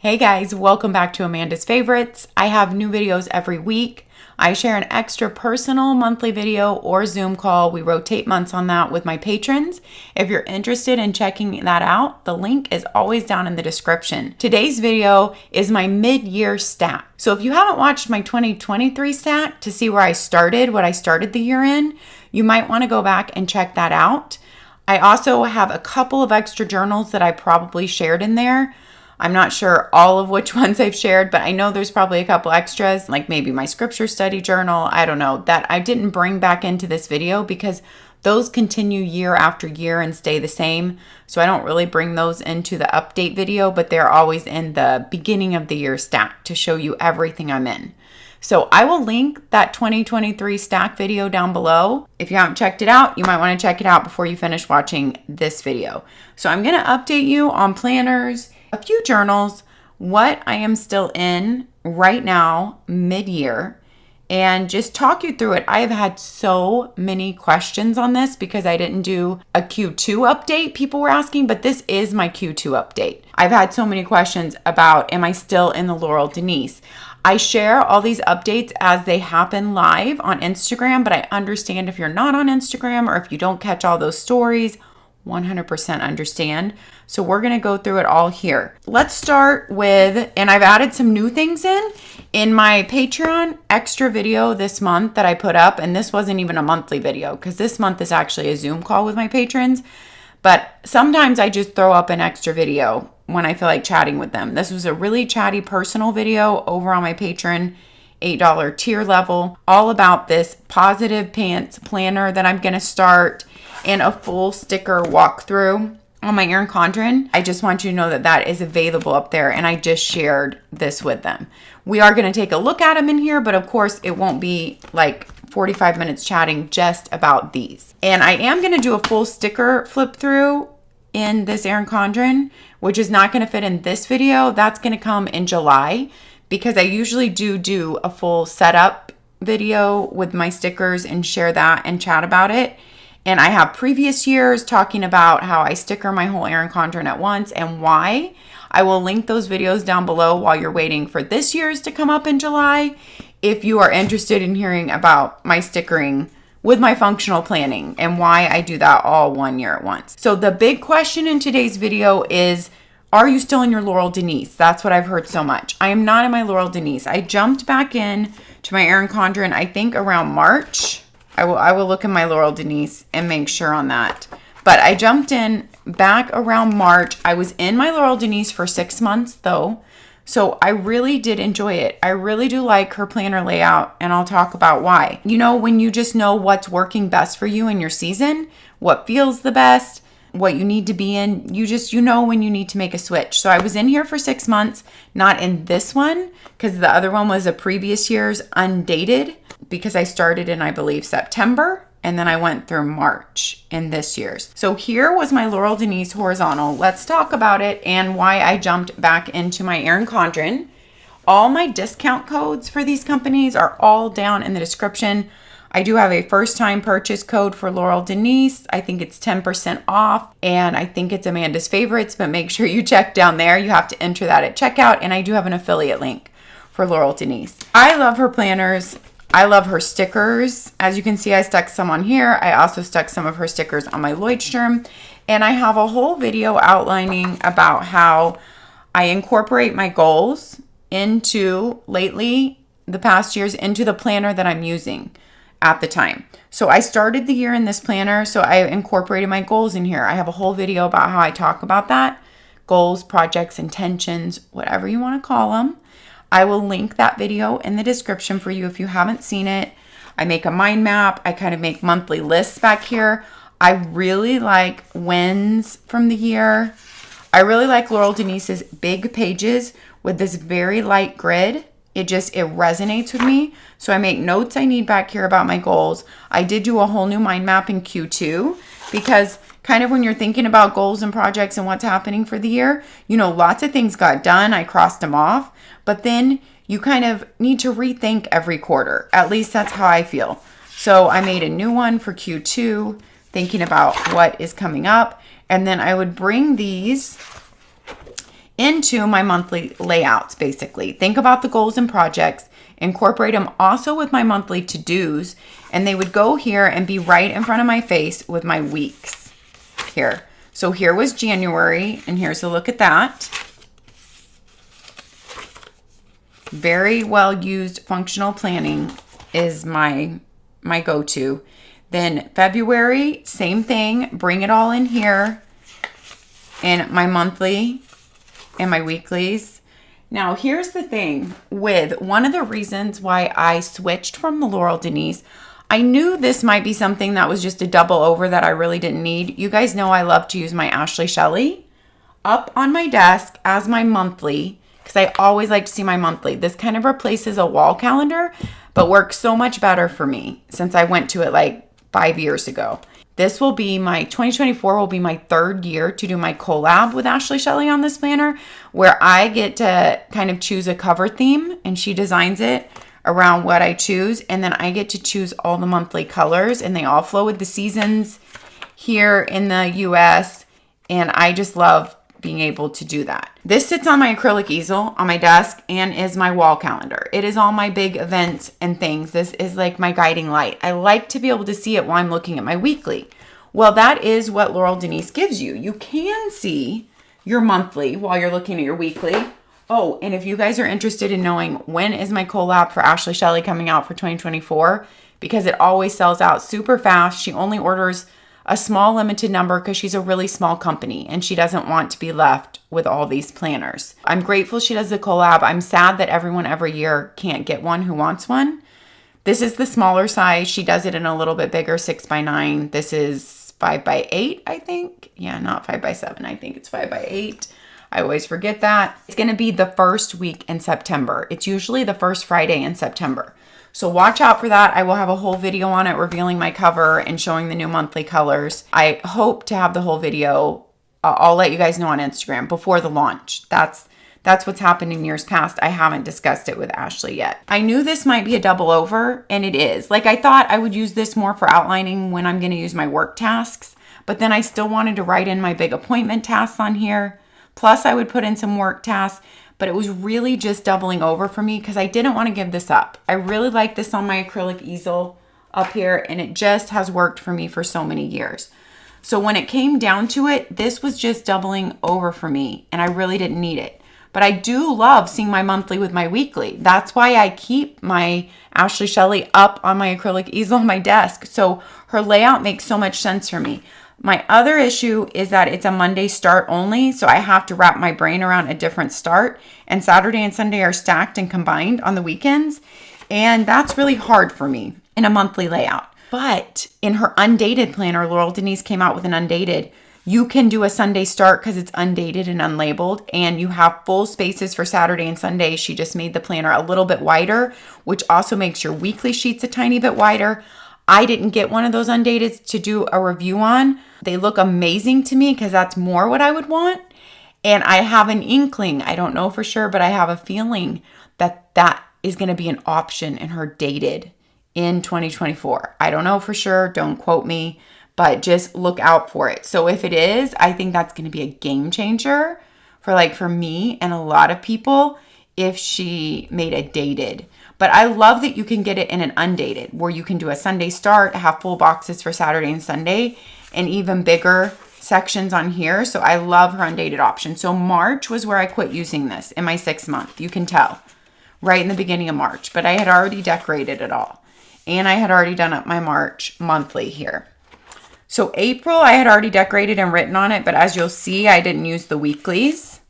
Hey guys, welcome back to Amanda's Favorites. I have new videos every week. I share an extra personal monthly video or Zoom call. We rotate months on that with my patrons. If you're interested in checking that out, the link is always down in the description. Today's video is my mid-year stack. So if you haven't watched my 2023 stack to see where I started, what I started the year in, you might want to go back and check that out. I also have a couple of extra journals that I probably shared in there. I'm not sure all of which ones I've shared, but I know there's probably a couple extras, like maybe my scripture study journal, I don't know, that I didn't bring back into this video because those continue year after year and stay the same. So I don't really bring those into the update video, but they're always in the beginning of the year stack to show you everything I'm in. So I will link that 2023 stack video down below. If you haven't checked it out, you might want to check it out before you finish watching this video. So I'm going to update you on planners, a few journals, what I am still in right now, mid-year, and just talk you through it. I have had so many questions on this because I didn't do a Q2 update, people were asking, but this is my Q2 update. I've had so many questions about, am I still in the Laurel Denise? I share all these updates as they happen live on Instagram, but I understand if you're not on Instagram or if you don't catch all those stories, 100% understand. So we're going to go through it all here. Let's start with, and I've added some new things in my Patreon extra video this month that I put up. And this wasn't even a monthly video because this month is actually a Zoom call with my patrons. But sometimes I just throw up an extra video when I feel like chatting with them. This was a really chatty personal video over on my Patreon $8 tier level, all about this positive pants planner that I'm going to start and a full sticker walkthrough on my ERIN CONDREN. I just want you to know that that is available up there, and I just shared this with them. We are going to take a look at them in here, but of course it won't be like 45 minutes chatting just about these. And I am going to do a full sticker flip through in this ERIN CONDREN, which is not going to fit in this video. That's going to come in July because I usually do a full setup video with my stickers and share that and chat about it. And I have previous years talking about how I sticker my whole ERIN CONDREN at once and why. I will link those videos down below while you're waiting for this year's to come up in July if you are interested in hearing about my stickering with my functional planning and why I do that all 1 year at once. So the big question in today's video is, are you still in your Laurel Denise? That's what I've heard so much. I am not in my Laurel Denise. I jumped back in to my ERIN CONDREN, I think around March. I will look in my Laurel Denise and make sure on that. But I jumped in back around March. I was in my Laurel Denise for 6 months though. So I really did enjoy it. I really do like her planner layout, and I'll talk about why. You know, when you just know what's working best for you in your season, what feels the best, what you need to be in, you know when you need to make a switch. So I was in here for 6 months, not in this one, because the other one was a previous year's undated, because I started in, I believe, September, and then I went through March in this year's. So here was my Laurel Denise horizontal. Let's talk about it and why I jumped back into my ERIN CONDREN. All my discount codes for these companies are all down in the description. I do have a first-time purchase code for Laurel Denise. I think it's 10% off, and I think it's Amanda's Favorites, but make sure you check down there. You have to enter that at checkout, and I do have an affiliate link for Laurel Denise. I love her planners. I love her stickers. As you can see, I stuck some on here. I also stuck some of her stickers on my LEUCHTTURM, and I have a whole video outlining about how I incorporate my goals into, lately, the past years, into the planner that I'm using at the time. So I started the year in this planner, so I incorporated my goals in here. I have a whole video about how I talk about that. Goals, projects, intentions, whatever you want to call them. I will link that video in the description for you if you haven't seen it. I make a mind map. I kind of make monthly lists back here. I really like wins from the year. I really like Laurel Denise's big pages with this very light grid. It resonates with me. So I make notes I need back here about my goals. I did do a whole new mind map in Q2 because kind of when you're thinking about goals and projects and what's happening for the year, you know, lots of things got done. I crossed them off, but then you kind of need to rethink every quarter. At least that's how I feel. So I made a new one for Q2, thinking about what is coming up. And then I would bring these into my monthly layouts, basically. Think about the goals and projects, incorporate them also with my monthly to-dos, and they would go here and be right in front of my face with my weeks here. So here was January, and here's a look at that. Very well used functional planning is my go-to. Then February, same thing, bring it all in here in my monthly and my weeklies. Now, here's the thing with one of the reasons why I switched from the Laurel Denise. I knew this might be something that was just a double over that I really didn't need. You guys know I love to use my Ashley Shelley up on my desk as my monthly because I always like to see my monthly. This kind of replaces a wall calendar, but works so much better for me since I went to it like 5 years ago. This will be my 2024 will be my 3rd year to do my collab with Ashley Shelley on this planner, where I get to kind of choose a cover theme and she designs it around what I choose. And then I get to choose all the monthly colors and they all flow with the seasons here in the US. And I just love being able to do that. This sits on my acrylic easel on my desk and is my wall calendar. It is all my big events and things. This is like my guiding light. I like to be able to see it while I'm looking at my weekly. Well, that is what Laurel Denise gives you. You can see your monthly while you're looking at your weekly. Oh, and if you guys are interested in knowing when is my collab for Ashley Shelley coming out for 2024, because it always sells out super fast. She only orders a small limited number because she's a really small company and she doesn't want to be left with all these planners. I'm grateful she does the collab. I'm sad that everyone every year can't get one who wants one. This is the smaller size. She does it in a little bit bigger, 6x9. This is 5x8, I think. Yeah, not 5x7. I think it's 5x8. I always forget that. It's going to be the first week in September. It's usually the first Friday in September. So watch out for that. I will have a whole video on it revealing my cover and showing the new monthly colors. I hope to have the whole video. I'll let you guys know on Instagram before the launch. That's what's happened in years past. I haven't discussed it with Ashley yet. I knew this might be a double over, and it is. Like, I thought I would use this more for outlining when I'm going to use my work tasks, but then I still wanted to write in my big appointment tasks on here. Plus, I would put in some work tasks. But it was really just doubling over for me because I didn't want to give this up. I really like this on my acrylic easel up here, and it just has worked for me for so many years. So when it came down to it, this was just doubling over for me, and I really didn't need it. But I do love seeing my monthly with my weekly. That's why I keep my Ashley Shelley up on my acrylic easel on my desk. So her layout makes so much sense for me. My other issue is that it's a Monday start only, so I have to wrap my brain around a different start, and Saturday and Sunday are stacked and combined on the weekends, and that's really hard for me in a monthly layout. But in her undated planner, Laurel Denise came out with an undated. You can do a Sunday start because it's undated and unlabeled, and you have full spaces for Saturday and Sunday. She just made the planner a little bit wider, which also makes your weekly sheets a tiny bit wider. I didn't get one of those undated to do a review on. They look amazing to me because that's more what I would want. And I have an inkling, I don't know for sure, but I have a feeling that that is going to be an option in her dated in 2024. I don't know for sure, don't quote me, but just look out for it. So if it is, I think that's going to be a game changer for me and a lot of people if she made a dated. But I love that you can get it in an undated where you can do a Sunday start, have full boxes for Saturday and Sunday, and even bigger sections on here. So I love her undated option. So March was where I quit using this in my 6th month. You can tell right in the beginning of March, but I had already decorated it all. And I had already done up my March monthly here. So April, I had already decorated and written on it, but as you'll see, I didn't use the weeklies.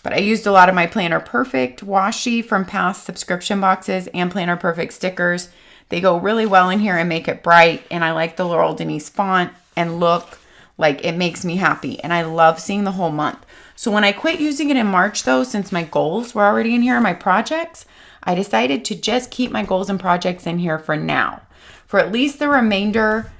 But I used a lot of my Planner Perfect washi from past subscription boxes and Planner Perfect stickers. They go really well in here and make it bright. And I like the Laurel Denise font and look. Like, it makes me happy. And I love seeing the whole month. So when I quit using it in March, though, since my goals were already in here, my projects, I decided to just keep my goals and projects in here for now. For at least the remainder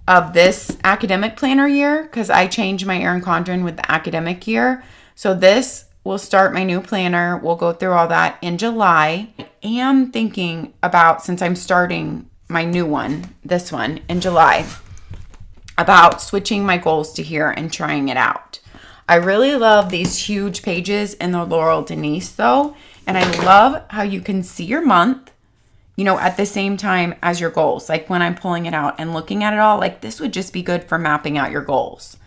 of this academic planner year, because I changed my ERIN CONDREN with the academic year. So this will start my new planner. We'll go through all that in July. I am thinking about, since I'm starting my new one, this one in July, about switching my goals to here and trying it out. I really love these huge pages in the Laurel Denise though. And I love how you can see your month, you know, at the same time as your goals. Like when I'm pulling it out and looking at it all, like this would just be good for mapping out your goals,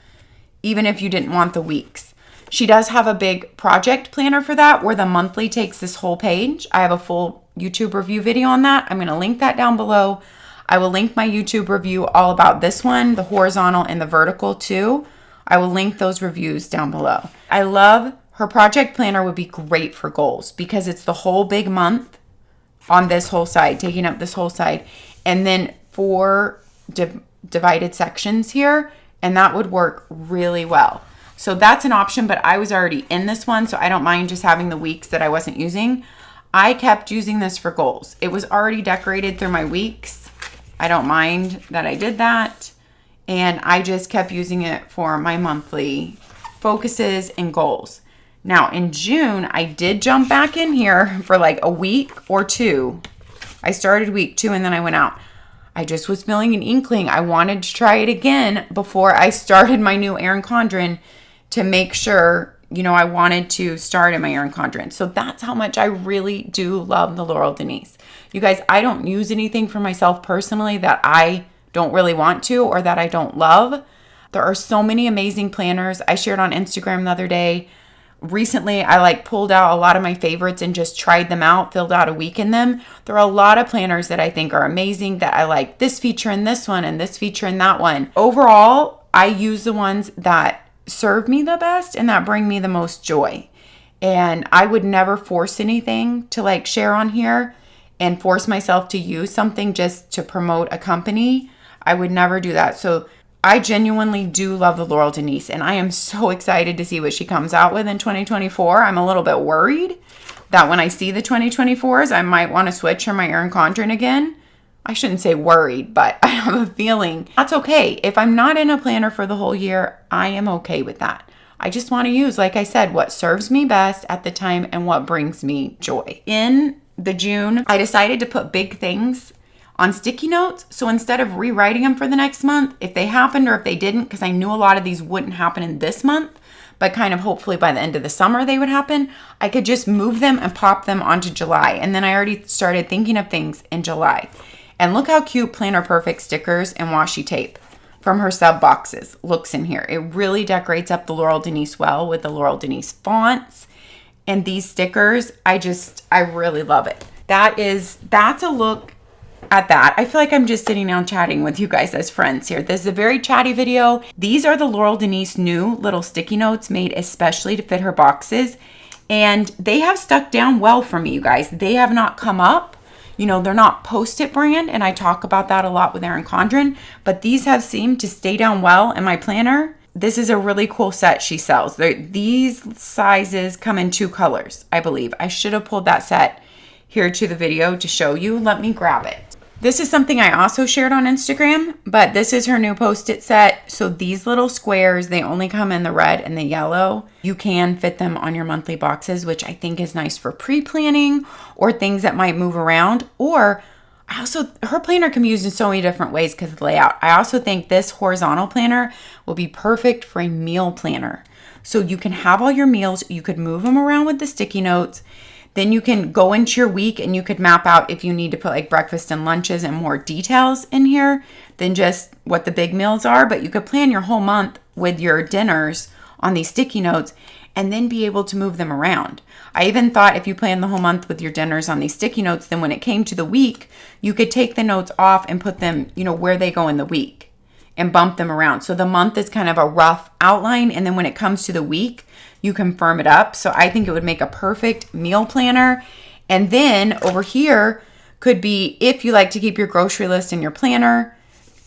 even if you didn't want the weeks. She does have a big project planner for that where the monthly takes this whole page. I have a full YouTube review video on that. I'm going to link that down below. I will link my YouTube review all about this one, the horizontal and the vertical too. I will link those reviews down below. I love her project planner would be great for goals because it's the whole big month on this whole side, taking up this whole side, and then 4 divided sections here, and that would work really well. So that's an option, but I was already in this one, so I don't mind just having the weeks that I wasn't using. I kept using this for goals. It was already decorated through my weeks. I don't mind that I did that. And I just kept using it for my monthly focuses and goals. Now in June, I did jump back in here for like a week or 2. I started week 2 and then I went out. I just was feeling an inkling. I wanted to try it again before I started my new ERIN CONDREN to make sure, you know, I wanted to start in my ERIN CONDREN. So that's how much I really do love the Laurel Denise. You guys, I don't use anything for myself personally that I don't really want to or that I don't love. There are so many amazing planners. I shared on Instagram the other day. Recently, I like pulled out a lot of my favorites and just tried them out, filled out a week in them. There are a lot of planners that I think are amazing that I like this feature in this one and this feature in that one. Overall, I use the ones that serve me the best and that bring me the most joy. And I would never force anything to like share on here and force myself to use something just to promote a company. I would never do that. So I genuinely do love the Laurel Denise, and I am so excited to see what she comes out with in 2024. I'm a little bit worried that when I see the 2024s, I might want to switch from my ERIN CONDREN again. I shouldn't say worried, but I have a feeling that's okay. If I'm not in a planner for the whole year, I am okay with that. I just want to use, like I said, what serves me best at the time and what brings me joy. In the June, I decided to put big things on sticky notes. So instead of rewriting them for the next month, if they happened or if they didn't, because I knew a lot of these wouldn't happen in this month, but kind of hopefully by the end of the summer they would happen, I could just move them and pop them onto July. And then I already started thinking of things in July. And look how cute Planner Perfect stickers and washi tape from her sub boxes looks in here. It really decorates up the Laurel Denise well with the Laurel Denise fonts. And these stickers, I really love it. That's a look at that. I feel like I'm just sitting down chatting with you guys as friends here. This is a very chatty video. These are the Laurel Denise new little sticky notes made especially to fit her boxes. And they have stuck down well for me, you guys. They have not come up. You know, they're not Post-it brand, and I talk about that a lot with ERIN CONDREN, but these have seemed to stay down well in my planner. This is a really cool set she sells. These sizes come in 2 colors, I believe. I should have pulled that set here to the video to show you. Let me grab it. This is something I also shared on Instagram, but this is her new Post-it set. So these little squares, they only come in the red and the yellow. You can fit them on your monthly boxes, which I think is nice for pre-planning or things that might move around. Or her planner can be used in so many different ways because of the layout. I also think this horizontal planner will be perfect for a meal planner. So you can have all your meals, you could move them around with the sticky notes. Then you can go into your week and you could map out if you need to put like breakfast and lunches and more details in here than just what the big meals are. But you could plan your whole month with your dinners on these sticky notes and then be able to move them around. I even thought if you plan the whole month with your dinners on these sticky notes, then when it came to the week, you could take the notes off and put them, you know, where they go in the week and bump them around. So the month is kind of a rough outline. And then when it comes to the week, you can firm it up. So I think it would make a perfect meal planner. And then over here could be if you like to keep your grocery list in your planner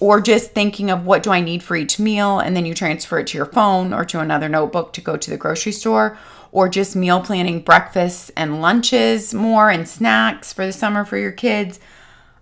or just thinking of what do I need for each meal. And then you transfer it to your phone or to another notebook to go to the grocery store, or just meal planning breakfasts and lunches more and snacks for the summer for your kids.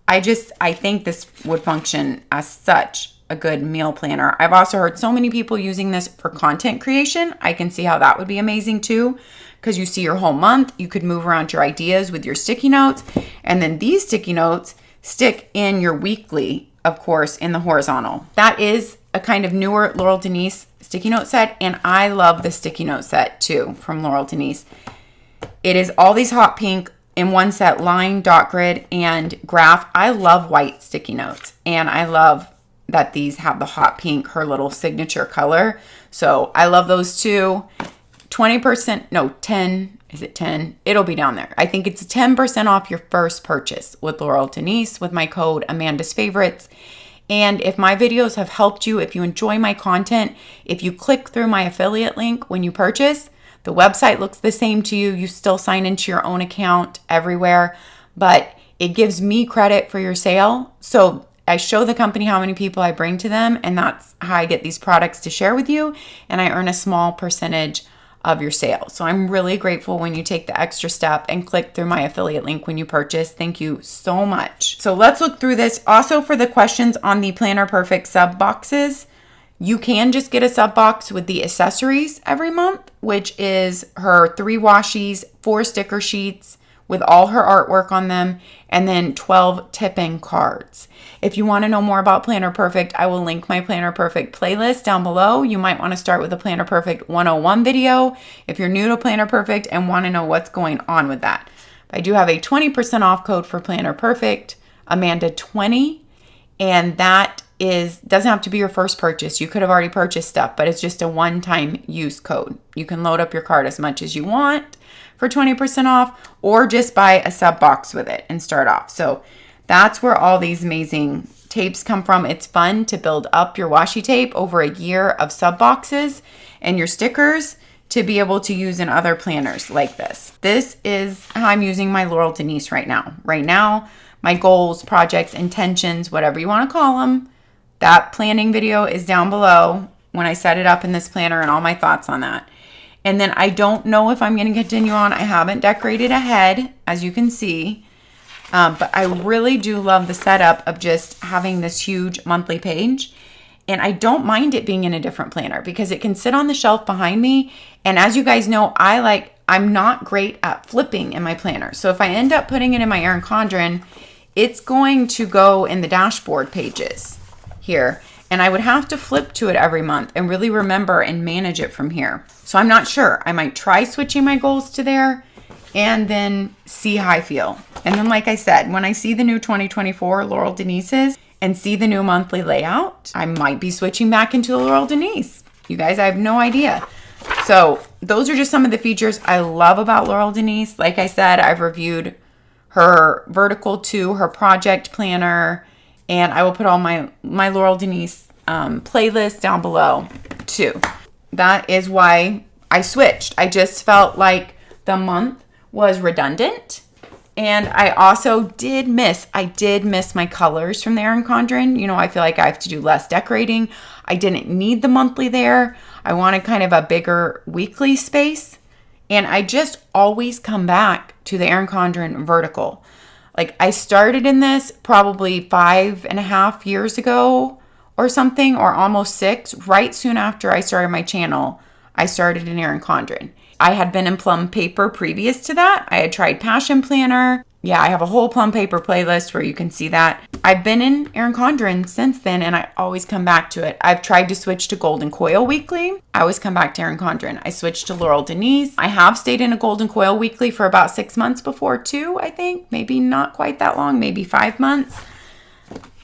I think this would function as such a good meal planner. I've also heard so many people using this for content creation. I can see how that would be amazing too, because you see your whole month, you could move around your ideas with your sticky notes, and then these sticky notes stick in your weekly, of course, in the horizontal. That is a kind of newer Laurel Denise sticky note set, and I love the sticky note set too from Laurel Denise. It is all these hot pink in one set, line, dot grid, and graph. I love white sticky notes, and I love that these have the hot pink, her little signature color. So I love those too. 20%, no, 10, is it 10? It'll be down there. I think it's 10% off your first purchase with Laurel Denise with my code Amanda's Favorites. And if my videos have helped you, if you enjoy my content, if you click through my affiliate link when you purchase, the website looks the same to you. You still sign into your own account everywhere, but it gives me credit for your sale. So I show the company how many people I bring to them, and that's how I get these products to share with you, and I earn a small percentage of your sale. So I'm really grateful when you take the extra step and click through my affiliate link when you purchase. Thank you so much. So let's look through this. Also, for the questions on the Planner Perfect sub boxes, you can just get a sub box with the accessories every month, which is her 3 washies, 4 sticker sheets with all her artwork on them, and then 12 tip-in cards. If you want to know more about Planner Perfect, I will link my Planner Perfect playlist down below. You might want to start with a Planner Perfect 101 video if you're new to Planner Perfect and want to know what's going on with that. I do have a 20% off code for Planner Perfect, Amanda20, and that doesn't have to be your first purchase. You could have already purchased stuff, but it's just a one-time use code. You can load up your cart as much as you want for 20% off, or just buy a sub box with it and start off. So that's where all these amazing tapes come from. It's fun to build up your washi tape over a year of sub boxes and your stickers to be able to use in other planners like this. This is how I'm using my Laurel Denise right now. Right now, my goals, projects, intentions, whatever you want to call them, that planning video is down below when I set it up in this planner and all my thoughts on that. And then I don't know if I'm going to continue on. I haven't decorated ahead, as you can see. But I really do love the setup of just having this huge monthly page. And I don't mind it being in a different planner because it can sit on the shelf behind me. And as you guys know, I'm not great at flipping in my planner. So if I end up putting it in my ERIN CONDREN, it's going to go in the dashboard pages here. And I would have to flip to it every month and really remember and manage it from here. So I'm not sure. I might try switching my goals to there and then see how I feel. And then, like I said, when I see the new 2024 Laurel Denise's and see the new monthly layout, I might be switching back into the Laurel Denise. You guys, I have no idea. So those are just some of the features I love about Laurel Denise. Like I said, I've reviewed her vertical 2, her project planner, and I will put all my Laurel Denise playlist down below too. That is why I switched. I just felt like the month was redundant. And I also did miss my colors from the ERIN CONDREN. You know, I feel like I have to do less decorating. I didn't need the monthly there. I wanted kind of a bigger weekly space. And I just always come back to the ERIN CONDREN vertical. Like, I started in this probably 5.5 years ago or something, or almost 6, right soon after I started my channel. I started in ERIN CONDREN. I had been in Plum Paper previous to that. I had tried Passion Planner. Yeah, I have a whole Plum Paper playlist where you can see that. I've been in ERIN CONDREN since then, and I always come back to it. I've tried to switch to Golden Coil Weekly. I always come back to ERIN CONDREN. I switched to Laurel Denise. I have stayed in a Golden Coil Weekly for about 6 months before too, I think. Maybe not quite that long, maybe 5 months.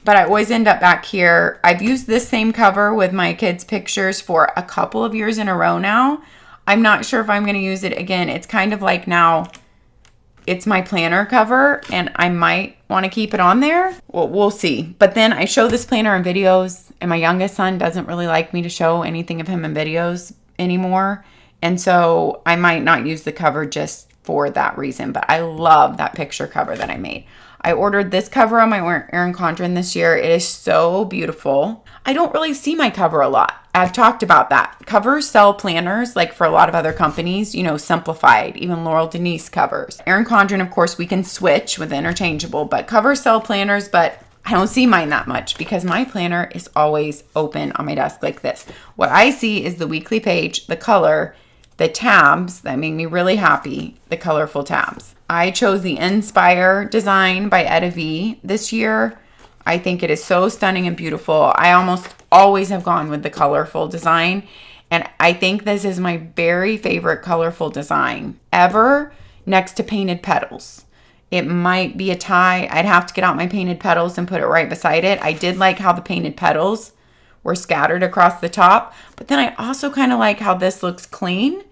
But I always end up back here. I've used this same cover with my kids' pictures for a couple of years in a row now. I'm not sure if I'm going to use it again. It's kind of like now it's my planner cover and I might want to keep it on there. Well, we'll see. But then I show this planner in videos and my youngest son doesn't really like me to show anything of him in videos anymore. And so I might not use the cover just for that reason. But I love that picture cover that I made. I ordered this cover on my ERIN CONDREN this year. It is so beautiful. I don't really see my cover a lot. I've talked about that. Covers sell planners, like for a lot of other companies, you know, Simplified, even Laurel Denise covers. ERIN CONDREN, of course, we can switch with interchangeable, but covers sell planners, but I don't see mine that much because my planner is always open on my desk like this. What I see is the weekly page, the color, the tabs that make me really happy, the colorful tabs. I chose the Inspire design by Etta V this year. I think it is so stunning and beautiful. I almost always have gone with the colorful design. And I think this is my very favorite colorful design ever, next to painted petals. It might be a tie. I'd have to get out my painted petals and put it right beside it. I did like how the painted petals were scattered across the top, but then I also kind of like how this looks clean.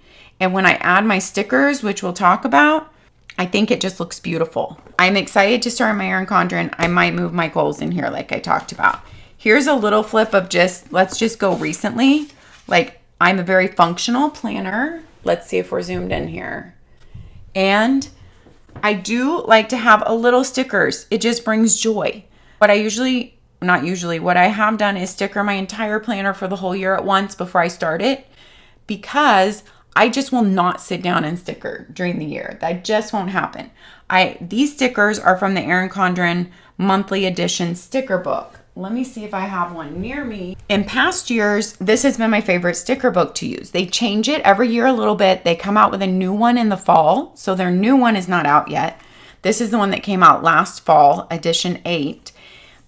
And when I add my stickers, which we'll talk about, I think it just looks beautiful. I'm excited to start my ERIN CONDREN. I might move my goals in here like I talked about. Here's a little flip of just, let's just go recently. Like, I'm a very functional planner. Let's see if we're zoomed in here. And I do like to have a little stickers. It just brings joy. What I what I have done is sticker my entire planner for the whole year at once before I start it, because I just will not sit down and sticker during the year. That just won't happen. These stickers are from the ERIN CONDREN monthly edition sticker book. Let me see if I have one near me. In past years, this has been my favorite sticker book to use. They change it every year a little bit. They come out with a new one in the fall. So their new one is not out yet. This is the one that came out last fall, edition 8.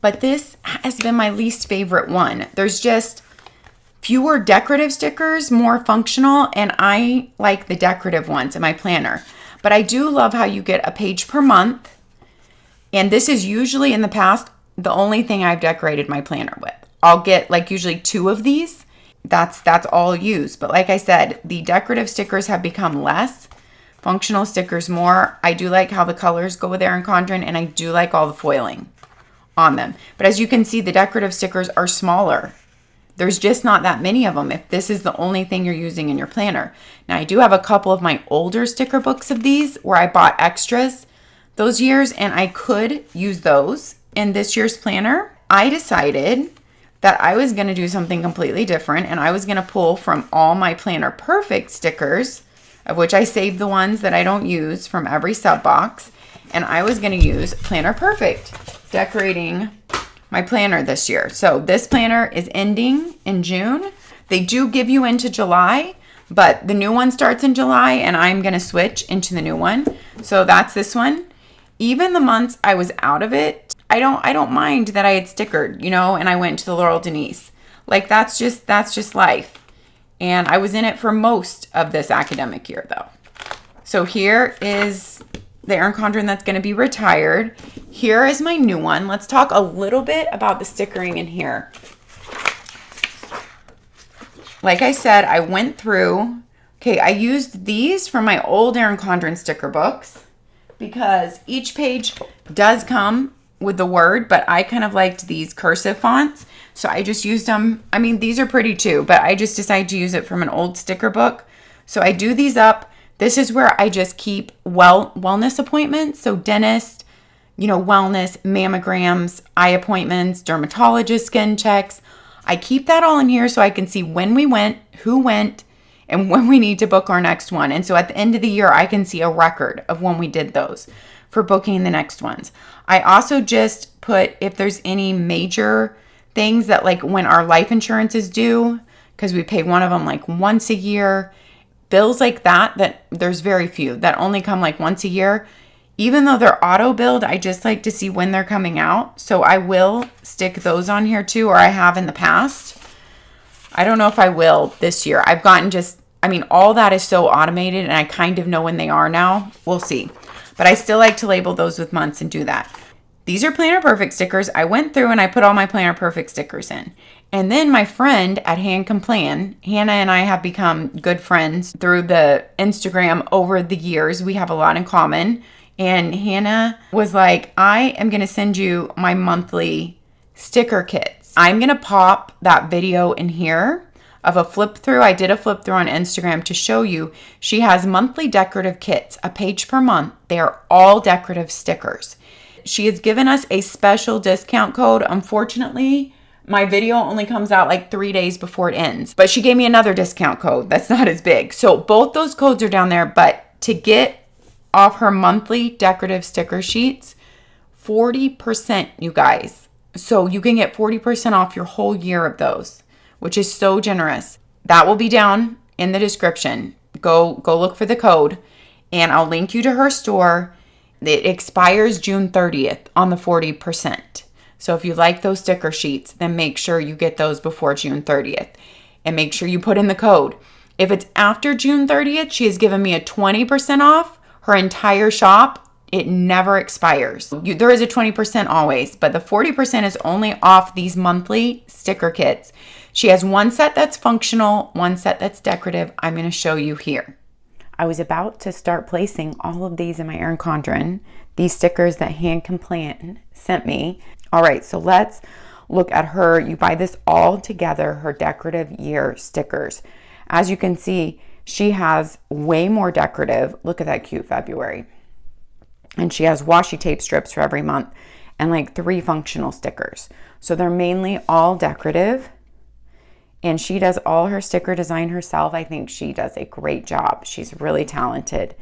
But this has been my least favorite one. There's just fewer decorative stickers, more functional, and I like the decorative ones in my planner. But I do love how you get a page per month. And this is usually, in the past, the only thing I've decorated my planner with. I'll get like usually 2 of these. That's all I'll use. But like I said, the decorative stickers have become less, functional stickers more. I do like how the colors go with ERIN CONDREN, and I do like all the foiling on them. But as you can see, the decorative stickers are smaller. There's just not that many of them if this is the only thing you're using in your planner. Now, I do have a couple of my older sticker books of these where I bought extras those years, and I could use those in this year's planner. I decided that I was going to do something completely different, and I was going to pull from all my Planner Perfect stickers, of which I saved the ones that I don't use from every sub box, and I was going to use Planner Perfect decorating my planner this year. So this planner is ending in June. They do give you into July, but the new one starts in July, and I'm going to switch into the new one. So that's this one. Even the months I was out of it, I don't mind that I had stickered, you know, and I went to the Laurel Denise. Like, that's just life. And I was in it for most of this academic year, though. So here is the ERIN CONDREN that's going to be retired. Here is my new one. Let's talk a little bit about the stickering in here. Like I said, I went through, I used these from my old ERIN CONDREN sticker books because each page does come with the word, but I kind of liked these cursive fonts. So I just used them. I mean, these are pretty too, but I just decided to use it from an old sticker book. So I do these up. This is where I just keep wellness appointments. So dentist, you know, wellness, mammograms, eye appointments, dermatologist skin checks. I keep that all in here so I can see when we went, who went, and when we need to book our next one. And so at the end of the year, I can see a record of when we did those for booking the next ones. I also just put if there's any major things that, like when our life insurance is due, because we pay one of them like once a year, bills like that there's very few that only come like once a year. Even though they're auto billed, I just like to see when they're coming out. So I will stick those on here too, or I have in the past. I don't know if I will this year. I've gotten all that is so automated and I kind of know when they are now. We'll see. But I still like to label those with months and do that. These are Planner Perfect stickers. I went through and I put all my Planner Perfect stickers in. And then my friend at HANCANPLAN, Hannah, and I have become good friends through the Instagram over the years. We have a lot in common. And Hannah was like, I am going to send you my monthly sticker kits. I'm going to pop that video in here of a flip through. I did a flip through on Instagram to show you. She has monthly decorative kits, a page per month. They are all decorative stickers. She has given us a special discount code. Unfortunately, my video only comes out like 3 days before it ends, but she gave me another discount code that's not as big. So both those codes are down there, but to get off her monthly decorative sticker sheets, 40%, you guys. So you can get 40% off your whole year of those, which is so generous. That will be down in the description. Go look for the code, and I'll link you to her store. It expires June 30th on the 40%. So if you like those sticker sheets, then make sure you get those before June 30th. and make sure you put in the code. If it's after June 30th, she has given me a 20% off her entire shop. It never expires. There is a 20% always, but the 40% is only off these monthly sticker kits. She has one set that's functional, one set that's decorative. I'm going to show you here. I was about to start placing all of these in my ERIN CONDREN, these stickers that HANCANPLAN sent me. All right, so let's look at her. You buy this all together, her decorative year stickers. As you can see, she has way more decorative. Look at that cute February. And she has washi tape strips for every month and like 3 functional stickers. So they're mainly all decorative. And she does all her sticker design herself. I think she does a great job. She's really talented.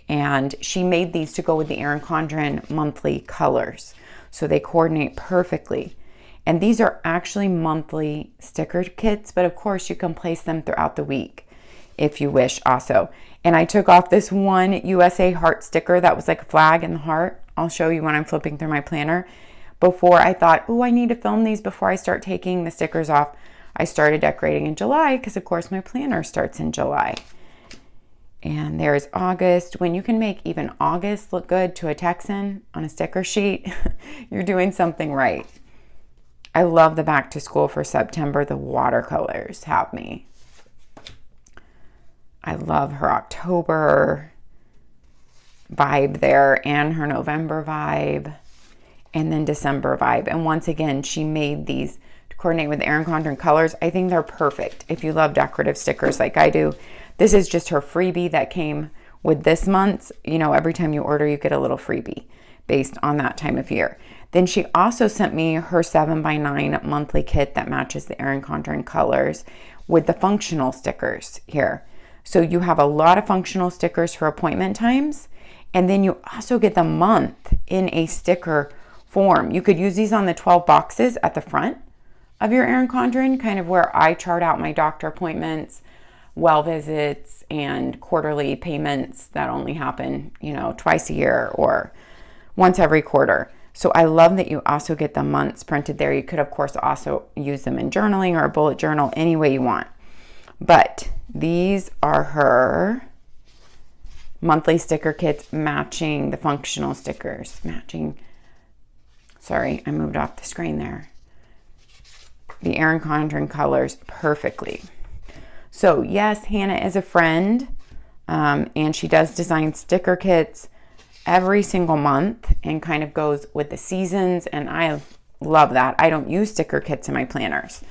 And she made these to go with the ERIN CONDREN monthly colors. So they coordinate perfectly. And these are actually monthly sticker kits, but of course you can place them throughout the week if you wish also. And I took off this one USA heart sticker that was like a flag in the heart. I'll show you when I'm flipping through my planner. Before I thought, oh, I need to film these before I start taking the stickers off. I started decorating in July because of course my planner starts in July. And there's August. When you can make even August look good to a Texan on a sticker sheet, you're doing something right. I love the back to school for September. The watercolors have me. I love her October vibe there and her November vibe and then December vibe. And once again, she made these to coordinate with ERIN CONDREN colors. I think they're perfect if you love decorative stickers like I do. This is just her freebie that came with this month's. You know, every time you order, you get a little freebie based on that time of year. Then she also sent me her 7x9 monthly kit that matches the ERIN CONDREN colors with the functional stickers here. So you have a lot of functional stickers for appointment times, and then you also get the month in a sticker form. You could use these on the 12 boxes at the front of your ERIN CONDREN, kind of where I chart out my doctor appointments, well visits, and quarterly payments that only happen, you know, twice a year or once every quarter. So I love that you also get the months printed there. You could, of course, also use them in journaling or a bullet journal, any way you want. But these are her monthly sticker kits matching the functional stickers. Sorry, I moved off the screen there. The ERIN CONDREN colors perfectly. So yes, Hannah is a friend, and she does design sticker kits every single month and kind of goes with the seasons, and I love that. I don't use sticker kits in my planners,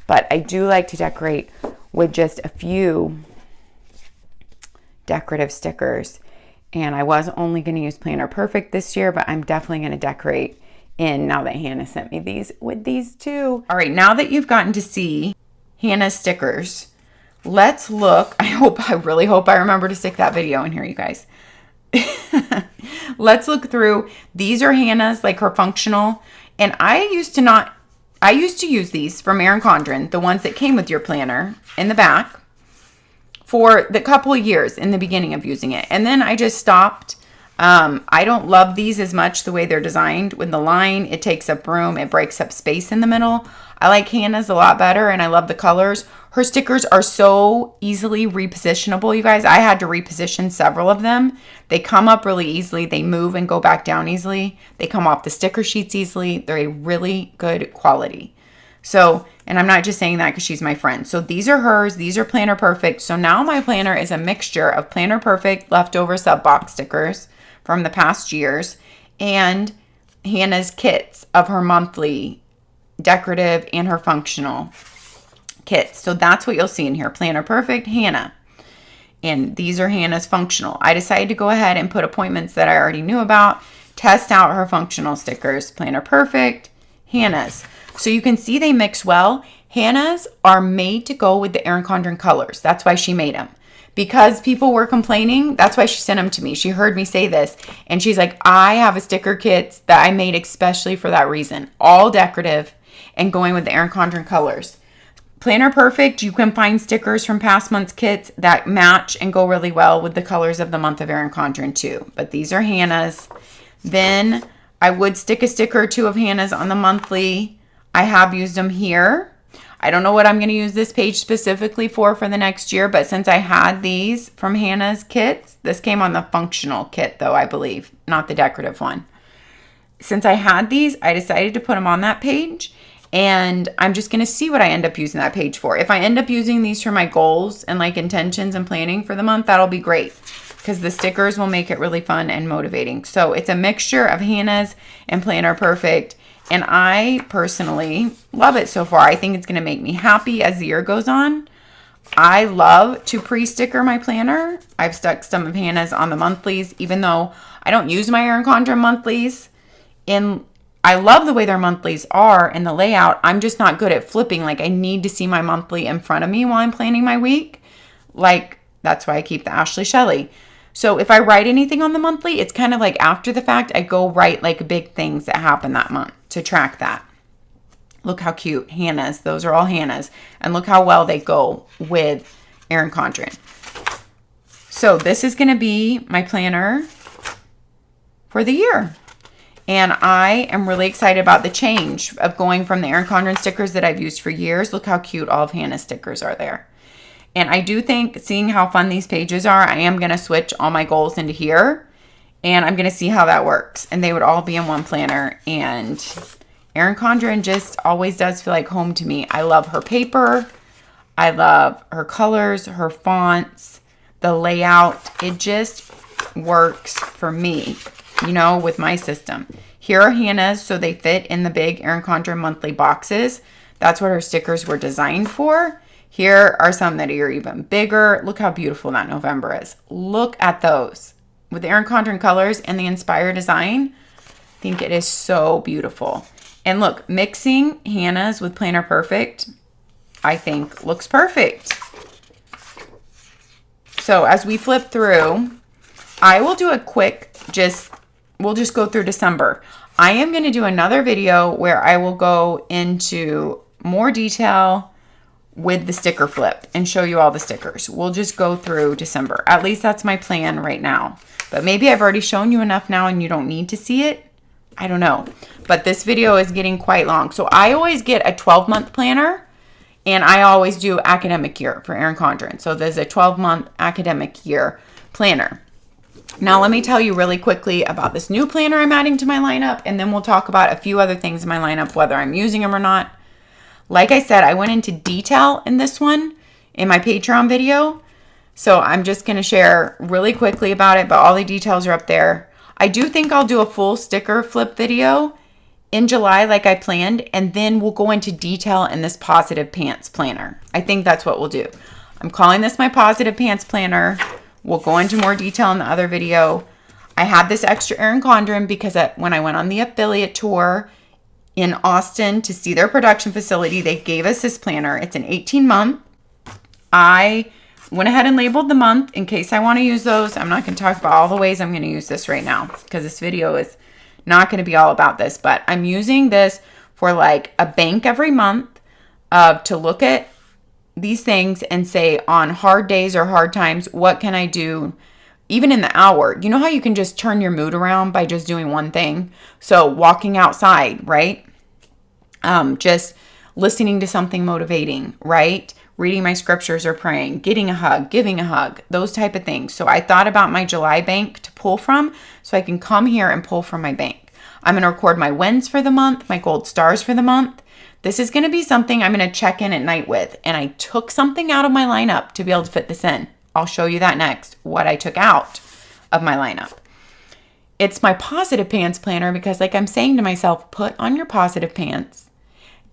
but I do like to decorate with just a few decorative stickers. And I was only going to use Planner Perfect this year, but I'm definitely going to decorate in now that Hannah sent me these with these too. All right, now that you've gotten to see Hannah's stickers, let's look. I really hope I remember to stick that video in here, you guys. Let's look through. These are Hannah's, like her functional. And I used to use these from ERIN CONDREN, the ones that came with your planner in the back, for the couple of years in the beginning of using it. And then I just stopped. I don't love these as much the way they're designed with the line. It takes up room. It breaks up space in the middle. I like Hannah's a lot better, and I love the colors. Her stickers are so easily repositionable, you guys. I had to reposition several of them. They come up really easily. They move and go back down easily. They come off the sticker sheets easily. They're a really good quality. So, and I'm not just saying that because she's my friend. So these are hers. These are Planner Perfect. So now my planner is a mixture of Planner Perfect leftover sub box stickers from the past years and Hannah's kits of her monthly decorative and her functional kits. So that's what you'll see in here. Planner Perfect, Hannah. And these are Hannah's functional. I decided to go ahead and put appointments that I already knew about, test out her functional stickers. Planner Perfect, Hannah's. So you can see they mix well. Hannah's are made to go with the ERIN CONDREN colors. That's why she made them. Because people were complaining, that's why she sent them to me. She heard me say this, and she's like, I have a sticker kit that I made especially for that reason. All decorative and going with the ERIN CONDREN colors. Planner Perfect, you can find stickers from past month's kits that match and go really well with the colors of the month of ERIN CONDREN too. But these are Hannah's. Then I would stick a sticker or two of Hannah's on the monthly. I have used them here. I don't know what I'm going to use this page specifically for the next year, but since I had these from Hannah's kits, this came on the functional kit though, I believe, not the decorative one. Since I had these, I decided to put them on that page, and I'm just going to see what I end up using that page for. If I end up using these for my goals and like intentions and planning for the month, that'll be great, because the stickers will make it really fun and motivating. So it's a mixture of Hannah's and Planner Perfect. And I personally love it so far. I think it's going to make me happy as the year goes on. I love to pre-sticker my planner. I've stuck some of Hannah's on the monthlies, even though I don't use my ERIN CONDREN monthlies. And I love the way their monthlies are and the layout. I'm just not good at flipping. Like, I need to see my monthly in front of me while I'm planning my week. Like, that's why I keep the Ashley Shelly. So if I write anything on the monthly, it's kind of like after the fact, I go write like big things that happen that month to track that. Look how cute. Hannah's. Those are all Hannah's. And look how well they go with ERIN CONDREN. So this is going to be my planner for the year. And I am really excited about the change of going from the ERIN CONDREN stickers that I've used for years. Look how cute all of Hannah's stickers are there. And I do think, seeing how fun these pages are, I am going to switch all my goals into here. And I'm going to see how that works. And they would all be in one planner. And ERIN CONDREN just always does feel like home to me. I love her paper. I love her colors, her fonts, the layout. It just works for me, you know, with my system. Here are Hannah's, so they fit in the big ERIN CONDREN monthly boxes. That's what her stickers were designed for. Here are some that are even bigger. Look how beautiful that November is. Look at those. With the ERIN CONDREN colors and the Inspire design, I think it is so beautiful. And look, mixing Hannah's with Planner Perfect, I think looks perfect. So as we flip through, I will do a quick, we'll just go through December. I am going to do another video where I will go into more detail with the sticker flip and show you all the stickers. We'll just go through December. At least that's my plan right now. But maybe I've already shown you enough now and you don't need to see it. I don't know. But this video is getting quite long. So I always get a 12-month planner, and I always do academic year for ERIN CONDREN. So there's a 12-month academic year planner. Now let me tell you really quickly about this new planner I'm adding to my lineup, and then we'll talk about a few other things in my lineup, whether I'm using them or not. Like I said, I went into detail in this one in my Patreon video. So I'm just going to share really quickly about it, but all the details are up there. I do think I'll do a full sticker flip video in July like I planned, and then we'll go into detail in this Positive Pants planner. I think that's what we'll do. I'm calling this my Positive Pants planner. We'll go into more detail in the other video. I had this extra ERIN CONDREN because when I went on the affiliate tour in Austin to see their production facility, they gave us this planner. It's an 18-month. I went ahead and labeled the month in case I want to use those. I'm not going to talk about all the ways I'm going to use this right now because this video is not going to be all about this, but I'm using this for like a bank every month to look at these things and say, on hard days or hard times, what can I do even in the hour? You know how you can just turn your mood around by just doing one thing? So walking outside, right? Just listening to something motivating, right? Reading my scriptures or praying, getting a hug, giving a hug, those type of things. So I thought about my July bank to pull from, so I can come here and pull from my bank. I'm going to record my wins for the month, my gold stars for the month. This is going to be something I'm going to check in at night with. And I took something out of my lineup to be able to fit this in. I'll show you that next, what I took out of my lineup. It's my Positive Pants planner because, like I'm saying to myself, put on your positive pants.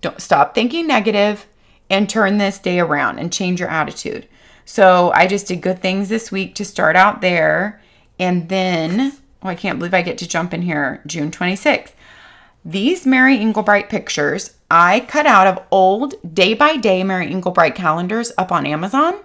Don't stop thinking negative and turn this day around and change your attitude. So I just did good things this week to start out there. And then, oh, I can't believe I get to jump in here, June 26th. These Mary Engelbreit pictures I cut out of old day-by-day Mary Engelbreit calendars up on Amazon.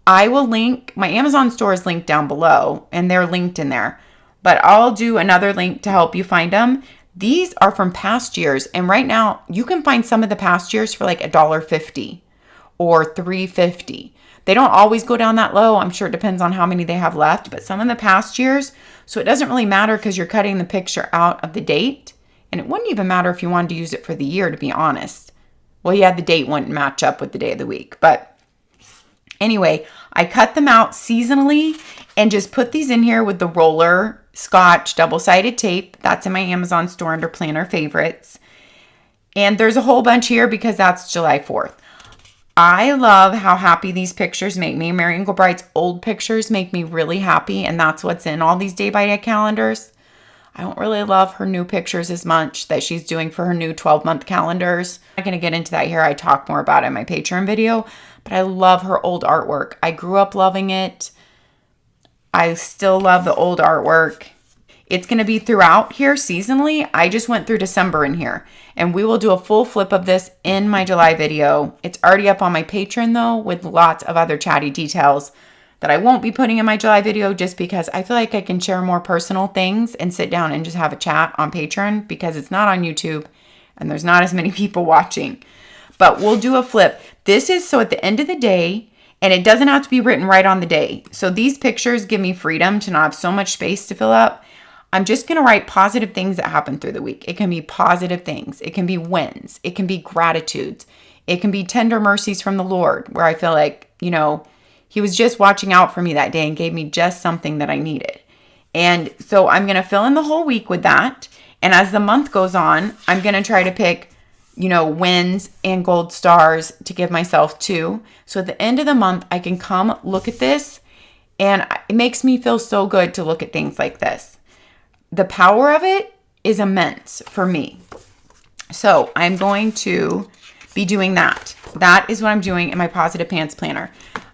I will link, my Amazon store is linked down below, and they're linked in there. But I'll do another link to help you find them. These are from past years, and right now you can find some of the past years for like $1.50 or $3.50. They don't always go down that low. I'm sure it depends on how many they have left, but some of the past years, so it doesn't really matter because you're cutting the picture out of the date, and it wouldn't even matter if you wanted to use it for the year, to be honest. Well, yeah, the date wouldn't match up with the day of the week. But anyway, I cut them out seasonally and just put these in here with the roller scotch double-sided tape. That's in my Amazon store under planner favorites. And there's a whole bunch here because that's July 4th. I love how happy these pictures make me. Mary Engelbreit's old pictures make me really happy, and that's what's in all these day-by-day calendars. I don't really love her new pictures as much that she's doing for her new 12-month calendars. I'm not going to get into that here. I talk more about it in my Patreon video, but I love her old artwork. I grew up loving it. I still love the old artwork. It's going to be throughout here seasonally. I just went through December in here, and we will do a full flip of this in my July video. It's already up on my Patreon though, with lots of other chatty details that I won't be putting in my July video just because I feel like I can share more personal things and sit down and just have a chat on Patreon because it's not on YouTube and there's not as many people watching. But we'll do a flip. This is so at the end of the day, and it doesn't have to be written right on the day. So these pictures give me freedom to not have so much space to fill up. I'm just going to write positive things that happen through the week. It can be positive things. It can be wins. It can be gratitudes. It can be tender mercies from the Lord where I feel like, you know, He was just watching out for me that day and gave me just something that I needed. And so I'm going to fill in the whole week with that. And as the month goes on, I'm going to try to pick, you know, wins and gold stars to give myself too. So at the end of the month, I can come look at this, and it makes me feel so good to look at things like this. The power of it is immense for me. So I'm going to be doing that. That is what I'm doing in my Positive Pants Planner.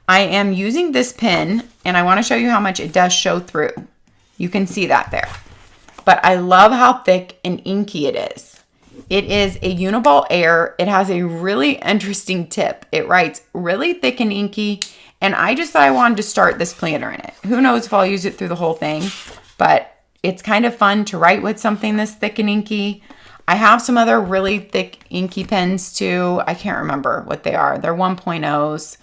I am using this pen, and I want to show you how much it does show through. You can see that there. But I love how thick and inky it is. It is a UNIBALL Air. It has a really interesting tip. It writes really thick and inky, and I just thought I wanted to start this planner in it. Who knows if I'll use it through the whole thing, but it's kind of fun to write with something this thick and inky. I have some other really thick inky pens too. I can't remember what they are. They're 1.0s.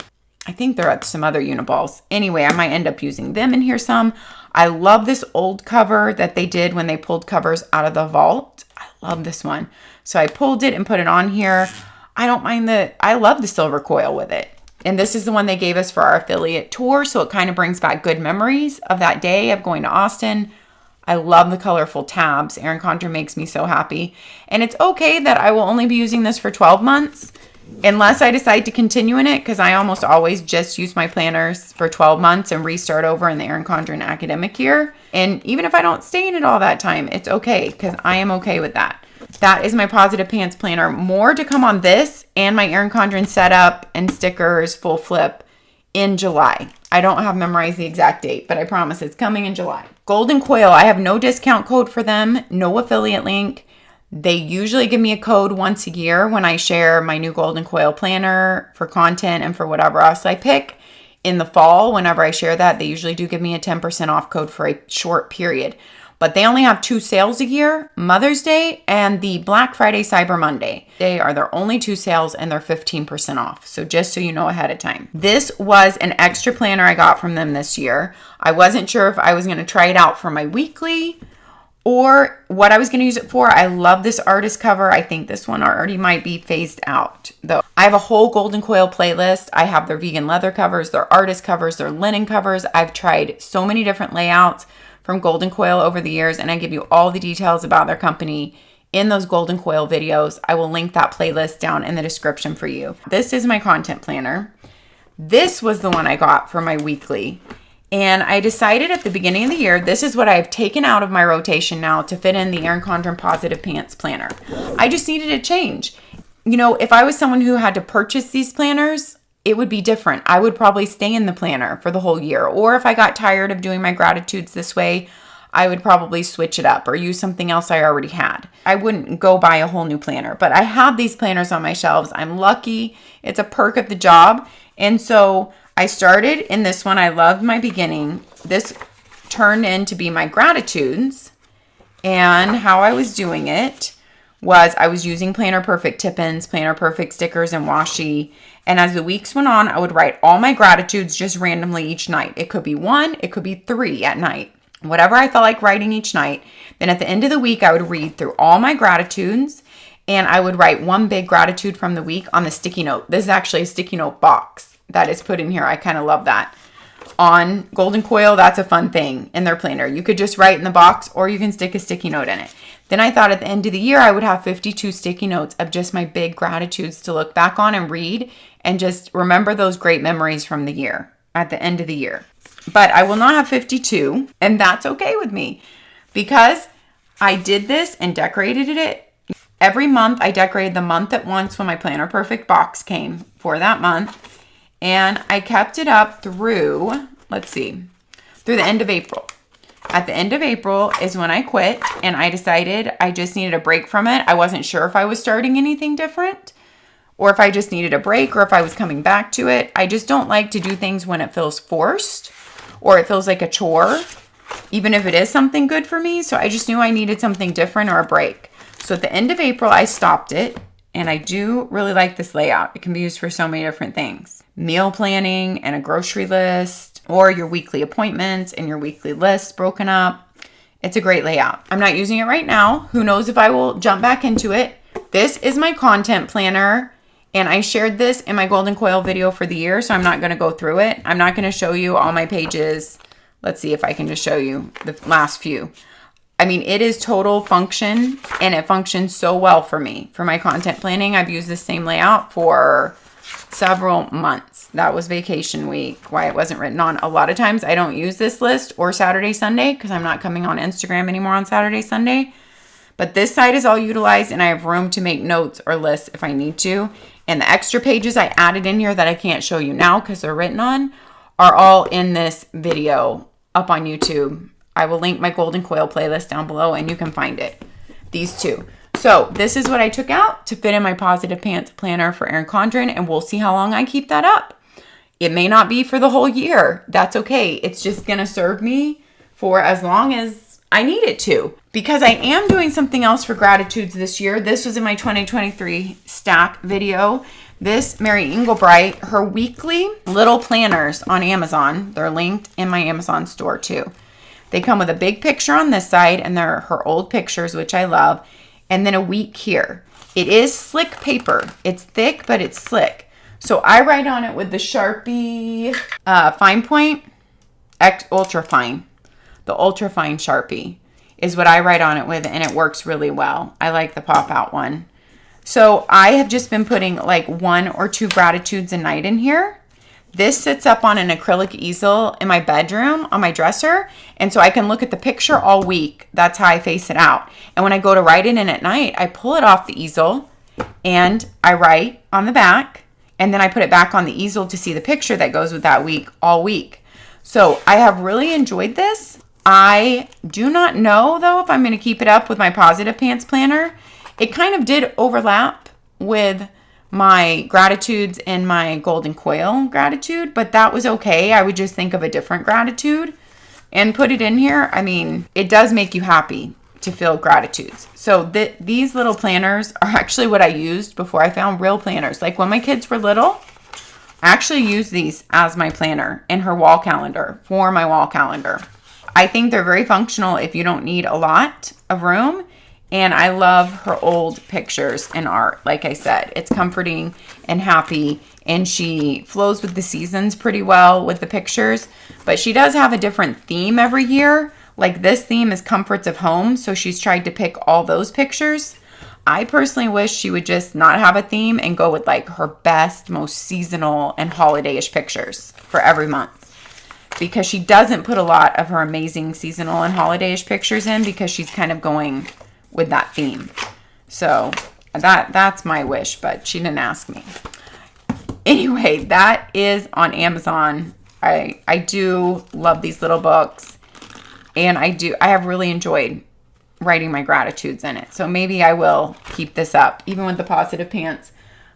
I think they're at some other Uniballs. Anyway, I might end up using them in here some. I love this old cover that they did when they pulled covers out of the vault. I love this one. So I pulled it and put it on here. I don't mind I love the silver coil with it. And this is the one they gave us for our affiliate tour. So it kind of brings back good memories of that day of going to Austin. I love the colorful tabs. ERIN CONDREN makes me so happy. And it's okay that I will only be using this for 12 months unless I decide to continue in it, because I almost always just use my planners for 12 months and restart over in the ERIN CONDREN academic year. And even if I don't stay in it all that time, it's okay, because I am okay with that. That is my Positive Pants Planner. More to come on this and my ERIN CONDREN setup and stickers full flip in July. I don't have memorized the exact date, but I promise it's coming in July. Golden Coil, I have no discount code for them, no affiliate link. They usually give me a code once a year when I share my new Golden Coil planner for content and for whatever else I pick. In the fall, whenever I share that, they usually do give me a 10% off code for a short period. But they only have 2 sales a year, Mother's Day and the Black Friday, Cyber Monday. They are their only 2 sales, and they're 15% off. So just so you know ahead of time. This was an extra planner I got from them this year. I wasn't sure if I was going to try it out for my weekly or what I was going to use it for. I love this artist cover. I think this one already might be phased out, though. I have a whole Golden Coil playlist. I have their vegan leather covers, their artist covers, their linen covers. I've tried so many different layouts from Golden Coil over the years, and I give you all the details about their company in those Golden Coil videos. I will link that playlist down in the description for you. This is my content planner. This was the one I got for my weekly. And I decided at the beginning of the year, this is what I've taken out of my rotation now to fit in the ERIN CONDREN Positive Pants Planner. I just needed a change. You know, if I was someone who had to purchase these planners, it would be different. I would probably stay in the planner for the whole year. Or if I got tired of doing my gratitudes this way, I would probably switch it up or use something else I already had. I wouldn't go buy a whole new planner, but I have these planners on my shelves. I'm lucky. It's a perk of the job. And so I started in this one. I loved my beginning. This turned in to be my gratitudes. And how I was doing it was I was using Planner Perfect tip-ins, Planner Perfect stickers, and washi. And as the weeks went on, I would write all my gratitudes just randomly each night. It could be 1, it could be 3 at night. Whatever I felt like writing each night. Then at the end of the week, I would read through all my gratitudes And I would write one big gratitude from the week on the sticky note. This is actually a sticky note box that is put in here. I kind of love that. On Golden Coil, that's a fun thing in their planner. You could just write in the box or you can stick a sticky note in it. Then I thought at the end of the year, I would have 52 sticky notes of just my big gratitudes to look back on and read and just remember those great memories from the year at the end of the year. But I will not have 52, and that's okay with me because I did this and decorated it. Every month, I decorated the month at once when my Planner Perfect box came for that month. And I kept it up through, through the end of April. At the end of April is when I quit, and I decided I just needed a break from it. I wasn't sure if I was starting anything different or if I just needed a break or if I was coming back to it. I just don't like to do things when it feels forced or it feels like a chore, even if it is something good for me. So I just knew I needed something different or a break. So at the end of April, I stopped it, and I do really like this layout. It can be used for so many different things. Meal planning and a grocery list, or your weekly appointments and your weekly lists broken up. It's a great layout. I'm not using it right now. Who knows if I will jump back into it. This is my content planner, and I shared this in my Golden Coil video for the year, so I'm not going to go through it. I'm not going to show you all my pages. Let's see if I can just show you the last few. I mean, it is total function, and it functions so well for me. For my content planning, I've used the same layout for several months. That was vacation week, why it wasn't written on. A lot of times I don't use this list or Saturday, Sunday, because I'm not coming on Instagram anymore on Saturday, Sunday. But this side is all utilized, and I have room to make notes or lists if I need to. And the extra pages I added in here that I can't show you now because they're written on are all in this video up on YouTube. I will link my Golden Coil playlist down below, and you can find it. These two. So this is what I took out to fit in my Positive Pants planner for Erin Condren, and we'll see how long I keep that up. It may not be for the whole year. That's okay. It's just going to serve me for as long as I need it to. Because I am doing something else for gratitudes this year. This was in my 2023 stack video. This Mary Engelbreit, her weekly little planners on Amazon. They're linked in my Amazon store too. They come with a big picture on this side, and they're her old pictures, which I love, and then a week here. It is slick paper. It's thick, but it's slick. So I write on it with the Sharpie Fine Point Ultra Fine. The Ultra Fine Sharpie is what I write on it with, and it works really well. I like the pop out one. So I have just been putting like 1 or 2 gratitudes a night in here. This sits up on an acrylic easel in my bedroom on my dresser. And so I can look at the picture all week. That's how I face it out. And when I go to write it in at night, I pull it off the easel and I write on the back. And then I put it back on the easel to see the picture that goes with that week all week. So I have really enjoyed this. I do not know though if I'm going to keep it up with my Positive Pants planner. It kind of did overlap with my gratitudes and my Golden Coil gratitude, but that was okay. I would just think of a different gratitude and put it in here. I mean, it does make you happy to feel gratitudes. So these little planners are actually what I used before I found real planners. Like when my kids were little, I actually used these as my planner in her wall calendar, for my wall calendar. I think they're very functional if you don't need a lot of room. And I love her old pictures and art. Like I said, it's comforting and happy. And she flows with the seasons pretty well with the pictures. But she does have a different theme every year. Like this theme is comforts of home. So she's tried to pick all those pictures. I personally wish she would just not have a theme and go with like her best, most seasonal and holiday-ish pictures for every month. Because she doesn't put a lot of her amazing seasonal and holiday-ish pictures in because she's kind of going with that theme. So that's my wish, but she didn't ask me. Anyway, that is on Amazon. I do love these little books, and I have really enjoyed writing my gratitudes in it. So maybe I will keep this up, even with the Positive Pants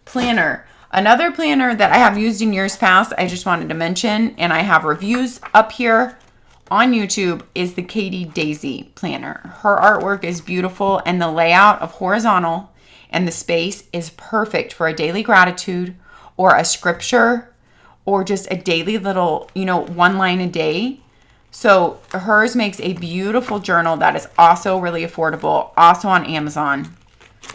planner. Another planner that I have used in years past, I just wanted to mention, and I have reviews up here on YouTube, is the Katie Daisy planner. Her artwork is beautiful, and the layout of horizontal and the space is perfect for a daily gratitude or a scripture or just a daily little, 1 line a day. So hers makes a beautiful journal that is also really affordable, also on Amazon.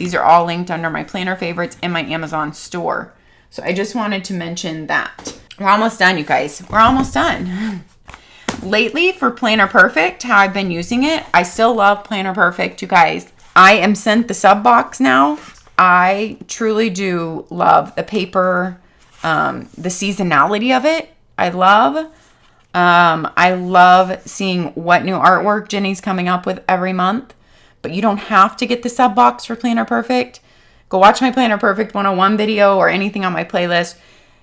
These are all linked under my planner favorites in my Amazon store. So I just wanted to mention that. We're almost done, you guys. We're almost done. Lately, for Planner Perfect, how I've been using it, I still love Planner Perfect, you guys. I am sent the sub box now. I truly do love the paper, the seasonality of it. I love seeing what new artwork Jenny's coming up with every month. But you don't have to get the sub box for Planner Perfect. Go watch my Planner Perfect 101 video or anything on my playlist.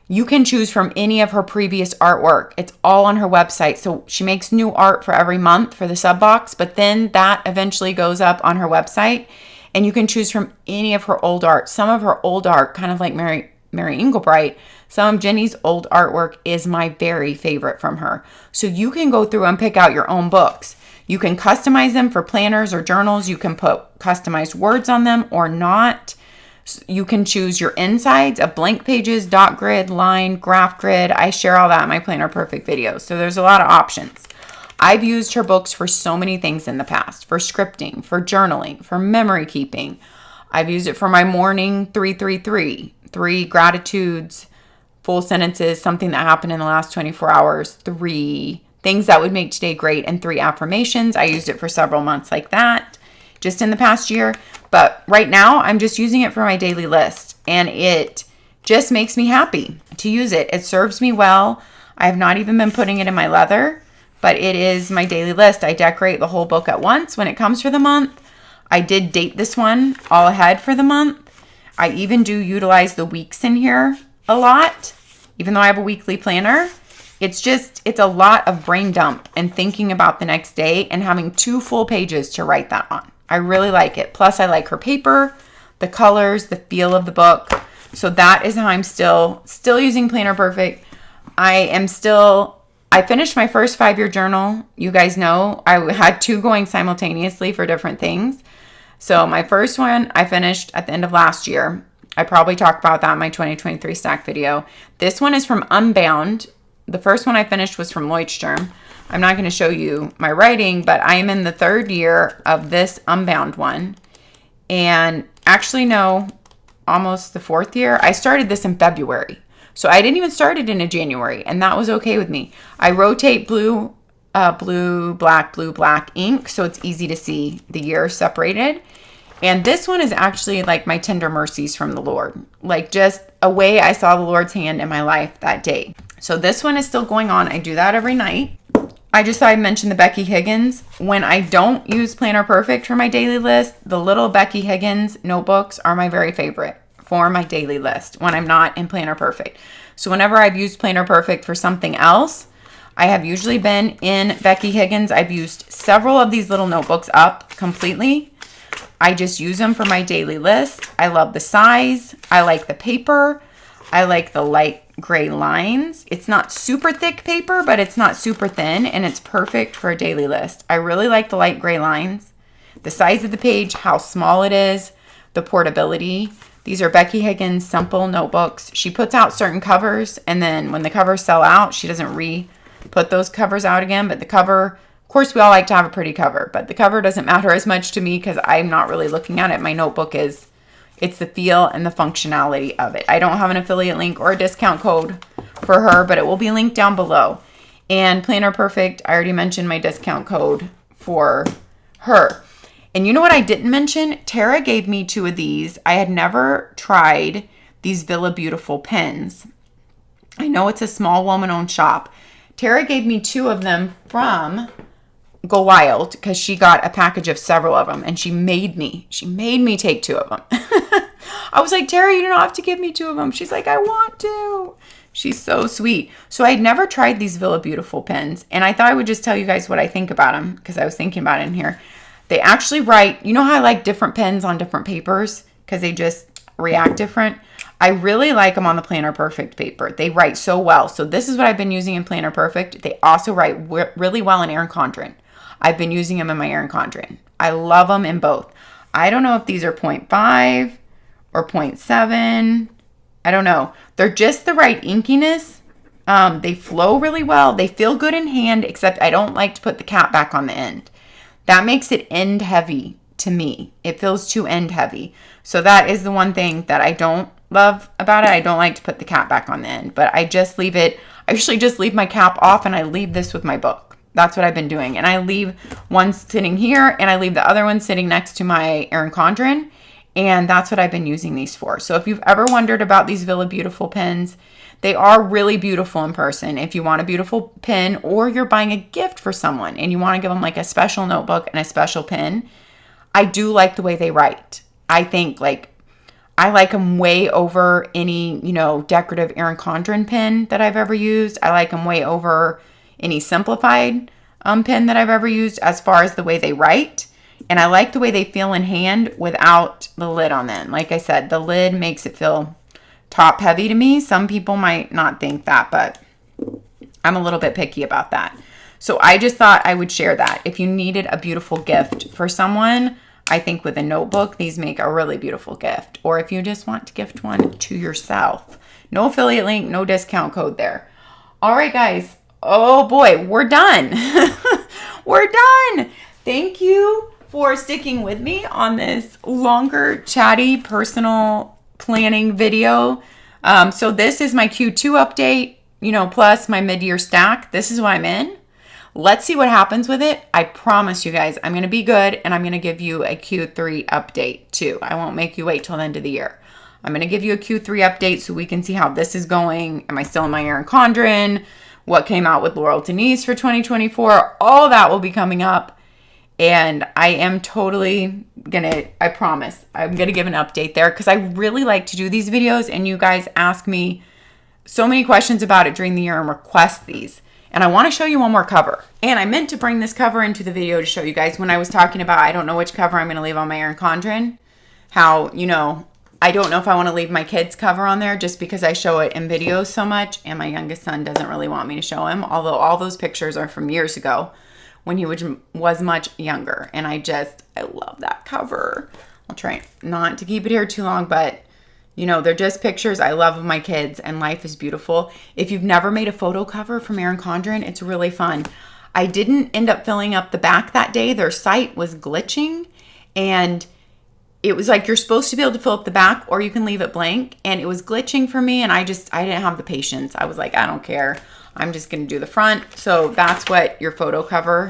You can choose from any of her previous artwork. It's all on her website. So she makes new art for every month for the sub box, but then that eventually goes up on her website and you can choose from any of her old art. Some of her old art, kind of like Mary ENGELBREIT, some of Jenny's old artwork is my very favorite from her. So you can go through and pick out your own books. You can customize them for planners or journals. You can put customized words on them or not. You can choose your insides of blank pages, dot grid, line, graph grid. I share all that in my Planner Perfect videos. So there's a lot of options. I've used her books for so many things in the past. For scripting, for journaling, for memory keeping. I've used it for my morning 333. 3 gratitudes, full sentences, something that happened in the last 24 hours. 3 things that would make today great, and 3 affirmations. I used it for several months like that just in the past year. But right now, I'm just using it for my daily list, and it just makes me happy to use it. It serves me well. I have not even been putting it in my leather, but it is my daily list. I decorate the whole book at once when it comes for the month. I did date this one all ahead for the month. I even do utilize the weeks in here a lot, even though I have a weekly planner. It's a lot of brain dump and thinking about the next day and having 2 full pages to write that on. I really like it. Plus, I like her paper, the colors, the feel of the book. So that is how I'm still using Planner Perfect. I finished my first 5-year journal. You guys know I had 2 going simultaneously for different things. So my first one I finished at the end of last year. I probably talked about that in my 2023 stack video. This one is from Unbound. The first one I finished was from LEUCHTTURM. I'm not going to show you my writing, but I am in the 3rd year of this Unbound one. And actually, no, almost the 4th year. I started this in February. So I didn't even start it in January, and that was okay with me. I rotate blue, black ink, so it's easy to see the year separated. And this one is actually like my tender mercies from the Lord. Like just a way I saw the Lord's hand in my life that day. So this one is still going on. I do that every night. I just thought I'd mention the Becky Higgins. When I don't use Planner Perfect for my daily list, the little Becky Higgins notebooks are my very favorite for my daily list when I'm not in Planner Perfect. So whenever I've used Planner Perfect for something else, I have usually been in Becky Higgins. I've used several of these little notebooks up completely. I just use them for my daily list. I love the size. I like the paper. I like the light gray lines. It's not super thick paper, but it's not super thin, and it's perfect for a daily list. I really like the light gray lines, the size of the page, how small it is, the portability. These are Becky Higgins simple notebooks. She puts out certain covers, and then when the covers sell out, she doesn't re-put those covers out again. But the cover, of course, we all like to have a pretty cover, but the cover doesn't matter as much to me because I'm not really looking at it. My notebook it's the feel and the functionality of it. I don't have an affiliate link or a discount code for her, but it will be linked down below. And Planner Perfect, I already mentioned my discount code for her. And you know what I didn't mention? Tara gave me 2 of these. I had never tried these Villa Beautiful pens. I know it's a small woman-owned shop. Tara gave me 2 of them from Go Wild because she got a package of several of them, and she made me take 2 of them. I was like, Tara, you don't have to give me 2 of them. She's like, I want to. She's so sweet. So I had never tried these Villa Beautiful pens, and I thought I would just tell you guys what I think about them because I was thinking about it in here. They actually write, you know how I like different pens on different papers because they just react different? I really like them on the Planner Perfect paper. They write so well. So this is what I've been using in Planner Perfect. They also write really well in CONDREN. I've been using them in my CONDREN. I love them in both. I don't know if these are 0.5 or 0.7. I don't know. They're just the right inkiness. They flow really well. They feel good in hand, except I don't like to put the cap back on the end. That makes it end heavy to me. It feels too end heavy. So that is the one thing that I don't love about it. I don't like to put the cap back on the end, but I just leave it. I usually just leave my cap off and I leave this with my book. That's what I've been doing. And I leave one sitting here and I leave the other one sitting next to my ERIN CONDREN. And that's what I've been using these for. So if you've ever wondered about these Villa Beautiful pens, they are really beautiful in person. If you want a beautiful pen or you're buying a gift for someone and you want to give them like a special notebook and a special pen, I do like the way they write. I think like I like them way over any, you know, decorative ERIN CONDREN pen that I've ever used. I like them way over any simplified pen that I've ever used as far as the way they write. And I like the way they feel in hand without the lid on them. Like I said, the lid makes it feel top heavy to me. Some people might not think that, but I'm a little bit picky about that. So I just thought I would share that. If you needed a beautiful gift for someone, I think with a notebook, these make a really beautiful gift. Or if you just want to gift one to yourself. No affiliate link, no discount code there. All right, guys. Oh boy, we're done. We're done. Thank you for sticking with me on this longer, chatty, personal planning video. So this is my Q2 update, you know, plus my mid-year stack. This is what I'm in. Let's see what happens with it. I promise you guys, I'm going to be good and I'm going to give you a Q3 update too. I won't make you wait till the end of the year. I'm going to give you a Q3 update so we can see how this is going. Am I still in my ERIN CONDREN? What came out with Laurel Denise for 2024? All that will be coming up. And I am totally I promise, I'm going to give an update there because I really like to do these videos and you guys ask me so many questions about it during the year and request these. And I want to show you one more cover. And I meant to bring this cover into the video to show you guys when I was talking about I don't know which cover I'm going to leave on my ERIN CONDREN. How, you know, I don't know if I want to leave my kids' cover on there just because I show it in videos so much. And my youngest son doesn't really want me to show him. Although all those pictures are from years ago when he was much younger. And I love that cover. I'll try not to keep it here too long, but you know, they're just pictures I love of my kids and life is beautiful. If you've never made a photo cover from ERIN CONDREN, it's really fun. I didn't end up filling up the back that day. Their site was glitching and it was like you're supposed to be able to fill up the back or you can leave it blank. And it was glitching for me and I didn't have the patience. I was like, I don't care. I'm just going to do the front. So that's what your photo cover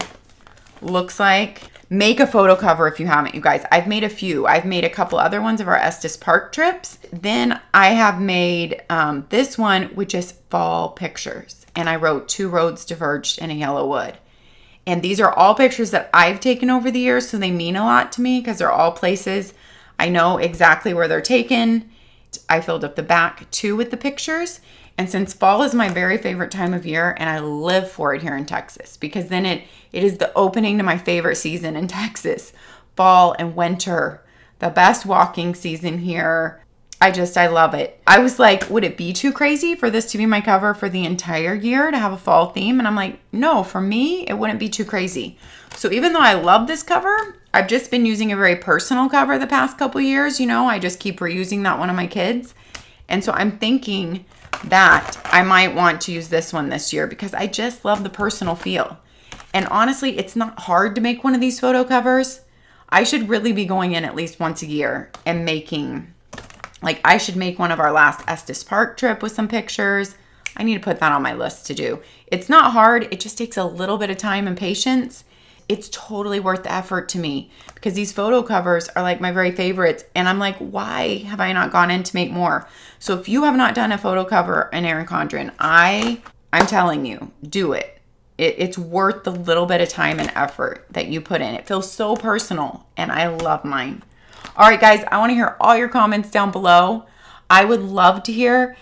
looks like. Make a photo cover if you haven't, you guys. I've made a few. I've made a couple other ones of our Estes Park trips. Then I have made this one, which is fall pictures. And I wrote 2 roads diverged in a yellow wood. And these are all pictures that I've taken over the years, so they mean a lot to me because they're all places I know exactly where they're taken. I filled up the back too with the pictures. And since fall is my very favorite time of year, and I live for it here in Texas, because then it is the opening to my favorite season in Texas, fall and winter, the best walking season here. I love it. I was like, would it be too crazy for this to be my cover for the entire year to have a fall theme? And I'm like, no, for me, it wouldn't be too crazy. So even though I love this cover, I've just been using a very personal cover the past couple years. You know, I just keep reusing that one of my kids. And so I'm thinking that I might want to use this one this year because I just love the personal feel. And honestly, it's not hard to make one of these photo covers. I should really be going in at least once a year and making, like I should make one of our last Estes Park trip with some pictures. I need to put that on my list to do. It's not hard. It just takes a little bit of time and patience. It's totally worth the effort to me because these photo covers are like my very favorites. And I'm like, why have I not gone in to make more? So if you have not done a photo cover in ERIN CONDREN, I'm telling you, do it. It's worth the little bit of time and effort that you put in. It feels so personal and I love mine. All right, guys, I want to hear all your comments down below. I would love to hear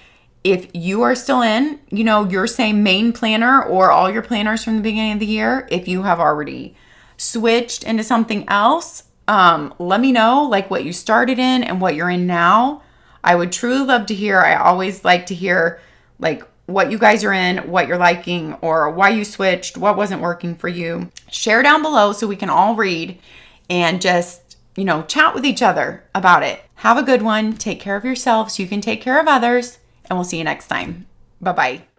if you are still in, you know, your same main planner or all your planners from the beginning of the year. If you have already switched into something else, let me know like what you started in and what you're in now. I would truly love to hear. I always like to hear like what you guys are in, what you're liking, or why you switched, what wasn't working for you. Share down below so we can all read and just, you know, chat with each other about it. Have a good one. Take care of yourself so you can take care of others. And we'll see you next time. Bye-bye.